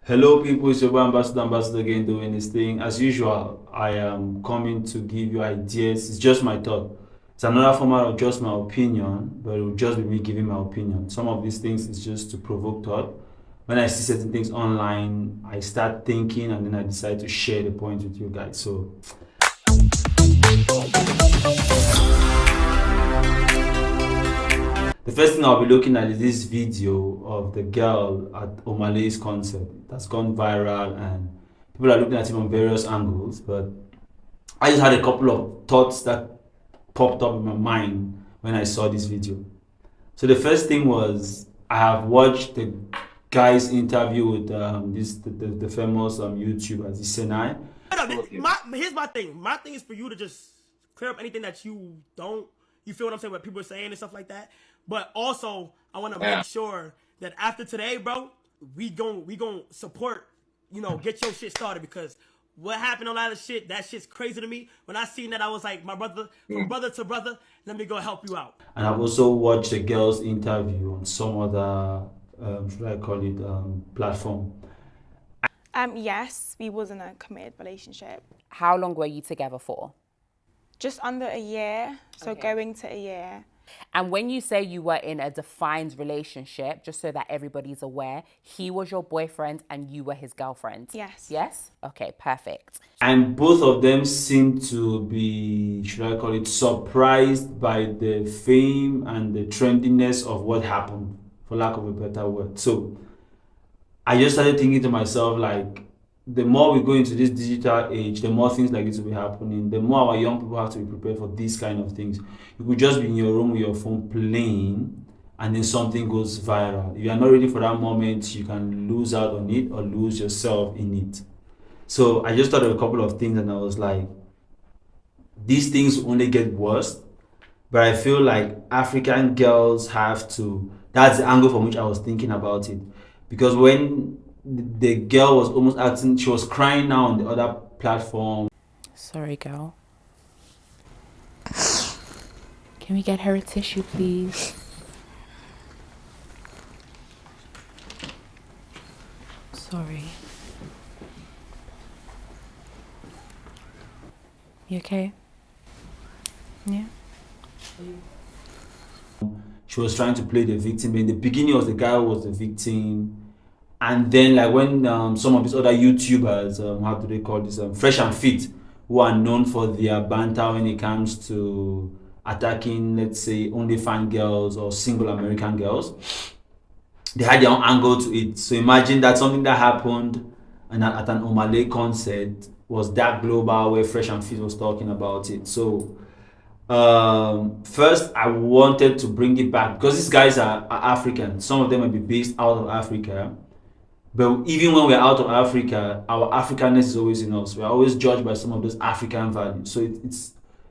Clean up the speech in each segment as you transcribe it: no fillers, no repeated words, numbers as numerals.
Hello, people. It's your boy Ambassador again doing this thing. As usual, I am coming to give you ideas. It's just my thought. It's another format of just my opinion, but it will just be me giving my opinion. Some of these things is just to provoke thought. When I see certain things online, I start thinking and then I decide to share the point with you guys. So the first thing I'll be looking at is this video of the girl at OMAH LAY's concert that's gone viral and people are looking at it from various angles. But I just had a couple of thoughts that popped up in my mind when I saw this video. So the first thing was I have watched the guy's interview with the famous YouTuber Senai. Here's my thing. My thing is for you to just clear up anything that you don't. You feel what I'm saying? What people are saying and stuff like that. But also, I want to make sure that after today, bro, we gon' support. Get your shit started because what happened on that shit, that shit's crazy to me. When I seen that, I was like, my brother, from brother to brother, let me go help you out. And I've also watched the girl's interview on some other, should I call it, platform. Yes, we was in a committed relationship. How long were you together for? Just under a year, so going to a year. And when you say you were in a defined relationship, just so that everybody's aware, he was your boyfriend and you were his girlfriend? Yes. Yes? Okay, perfect. And both of them seem to be, should I call it, surprised by the fame and the trendiness of what happened, for lack of a better word. So I just started thinking to myself, like, the more we go into this digital age, the more things like this will be happening. The more our young people have to be prepared for these kind of things. You could just be in your room with your phone playing, and then something goes viral. If you are not ready for that moment, you can lose out on it or lose yourself in it. So I just thought of a couple of things, and I was like, these things only get worse. But I feel like African girls have to. That's the angle from which I was thinking about it, because when the girl was almost acting, she was crying now on the other platform. Sorry, girl. Can we get her a tissue, please? Sorry. You okay? Yeah? She was trying to play the victim. In the beginning, it was the guy who was the victim. And then, like, when some of these other YouTubers, how do they call this, Fresh and Fit, who are known for their banter when it comes to attacking, let's say, only fan girls or single American girls, they had their own angle to it. So imagine that something that happened and at an OMAH LAY concert was that global, where Fresh and Fit was talking about it. So first, I wanted to bring it back because these guys are African. Some of them might be based out of Africa. But even when we're out of Africa, our Africanness is always in us. We're always judged by some of those African values. So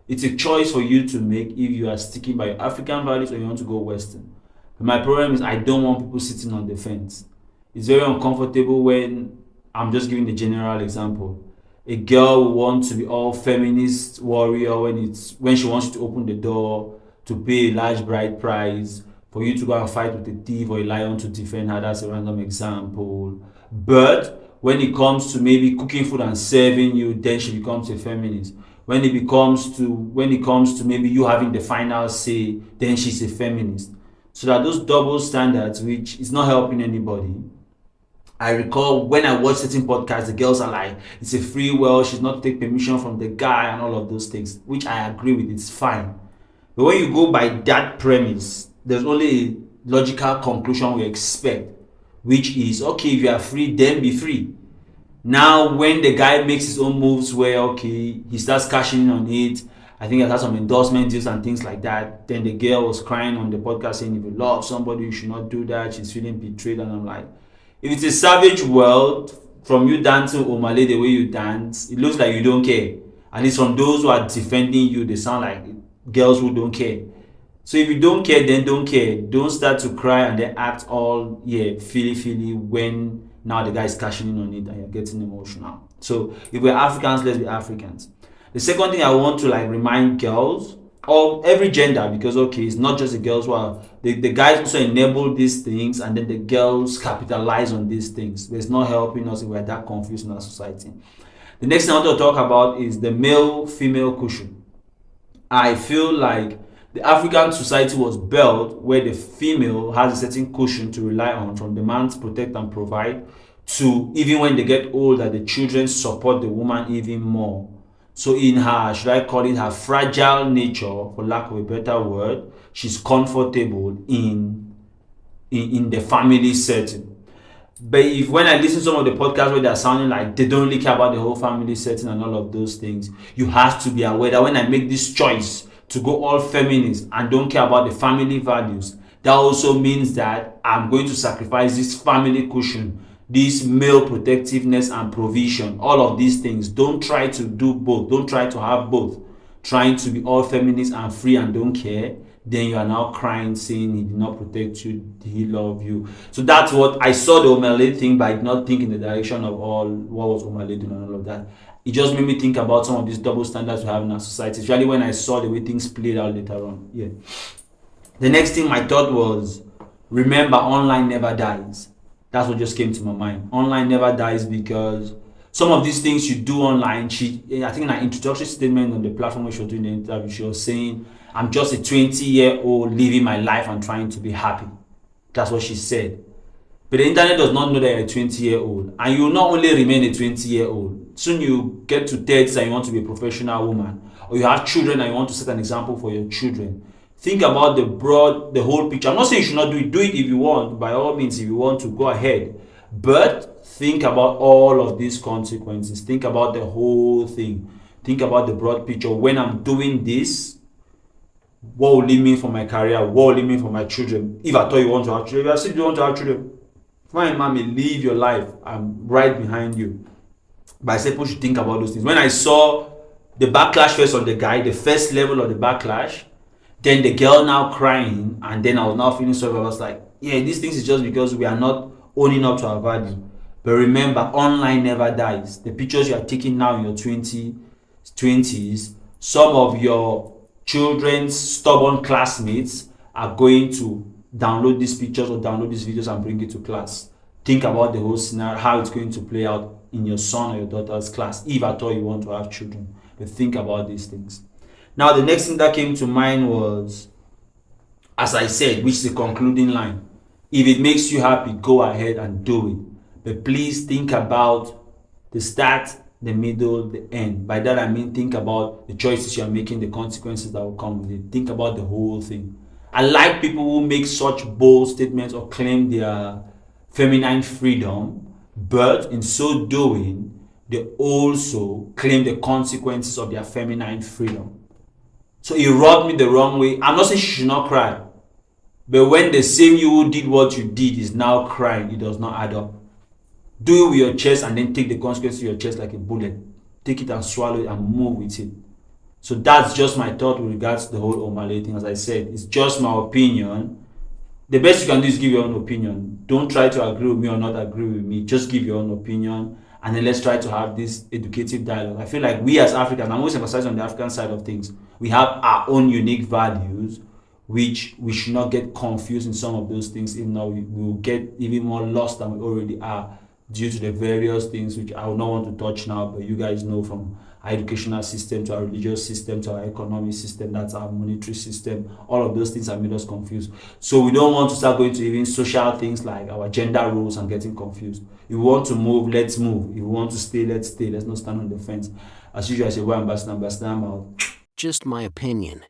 it's a choice for you to make if you are sticking by your African values or you want to go Western. But my problem is I don't want people sitting on the fence. It's very uncomfortable when, I'm just giving the general example, a girl will want to be all feminist warrior when she wants you to open the door to pay a large bride price for you to go and fight with a thief or a lion to defend her. That's a random example. But when it comes to maybe cooking food and serving you, then she becomes a feminist. When it comes to maybe you having the final say, then she's a feminist. So that those double standards, which is not helping anybody. I recall when I watch certain podcasts, the girls are like, it's a free world, she's not take permission from the guy and all of those things, which I agree with, it's fine. But when you go by that premise, there's only a logical conclusion we expect, which is, okay, if you are free, then be free. Now, when the guy makes his own moves where, okay, he starts cashing in on it, I think it has some endorsement deals and things like that, then the girl was crying on the podcast saying, if you love somebody, you should not do that, she's feeling betrayed, and I'm like, if it's a savage world, from you dancing OMAH LAY the way you dance, it looks like you don't care. At least from those who are defending you, they sound like girls who don't care. So if you don't care, then don't care. Don't start to cry and then act all feely when now the guy is cashing in on it and you're getting emotional. So if we're Africans, let's be Africans. The second thing I want to remind girls or every gender, because okay, it's not just the girls who are the guys also enable these things, and then the girls capitalize on these things. There's not helping us if we're that confused in our society. The next thing I want to talk about is the male female cushion. I feel like the African society was built where the female has a certain cushion to rely on, from the man to protect and provide, to even when they get older, the children support the woman even more. So in her, should I call it her fragile nature, for lack of a better word, she's comfortable in the family setting. But if when I listen to some of the podcasts where they're sounding like they don't really care about the whole family setting and all of those things, you have to be aware that when I make this choice to go all feminist and don't care about the family values, that also means that I'm going to sacrifice this family cushion, this male protectiveness and provision, all of these things. Don't try to do both. Don't try to have both. Trying to be all feminist and free and don't care, then you are now crying saying he did not protect you, did he love you? So that's what I saw the OMAH LAY thing, but I did not think in the direction of all what was OMAH LAY doing and all of that. It just made me think about some of these double standards we have in our society, especially when I saw the way things played out later on. Yeah. The next thing my thought was, remember, online never dies. That's what just came to my mind. Online never dies, because some of these things you do online, I think in an introductory statement on the platform where she was doing the interview, she was saying, I'm just a 20-year-old living my life and trying to be happy. That's what she said. But the internet does not know that you're a 20-year-old. And you will not only remain a 20-year-old. Soon you get to 30 and you want to be a professional woman. Or you have children and you want to set an example for your children. Think about the whole picture. I'm not saying you should not do it. Do it if you want. By all means, if you want to, go ahead. But think about all of these consequences. Think about the whole thing. Think about the broad picture. When I'm doing this, what will it mean for my career? What will it mean for my children? If I thought you want to have children, if I said you want to have children, fine, mommy, live your life. I'm right behind you. But I said people should think about those things. When I saw the backlash first on the guy, the first level of the backlash, then the girl now crying, and then I was now feeling sorry. I was like, yeah, these things is just because we are not owning up to our value. But remember, online never dies. The pictures you are taking now in your 20s, some of your children's stubborn classmates are going to download these pictures or download these videos and bring it to class. Think about the whole scenario, how it's going to play out in your son or your daughter's class, if at all you want to have children. But think about these things. Now, the next thing that came to mind was, as I said, which is the concluding line. If it makes you happy, go ahead and do it. But please think about the start, the middle, the end. By that I mean, think about the choices you are making, the consequences that will come with it. Think about the whole thing. I like people who make such bold statements or claim their feminine freedom, but in so doing, they also claim the consequences of their feminine freedom. So it rubbed me the wrong way. I'm not saying she should not cry, but when the same you who did what you did is now crying, it does not add up. Do it with your chest and then take the consequences of your chest like a bullet. Take it and swallow it and move with it. So that's just my thought with regards to the whole OMAH LAY thing. As I said, it's just my opinion. The best you can do is give your own opinion. Don't try to agree with me or not agree with me. Just give your own opinion, and then let's try to have this educative dialogue. I feel like we as Africans, I'm always emphasizing on the African side of things, we have our own unique values, which we should not get confused in some of those things. If not, we will get even more lost than we already are, due to the various things which I will not want to touch now, but you guys know, from our educational system to our religious system to our economic system, that's our monetary system. All of those things have made us confused. So we don't want to start going to even social things like our gender roles and getting confused. If we want to move, let's move. If we want to stay, let's stay. Let's not stand on the fence. As usual, I say, well, ambassador, I'm out. Just my opinion.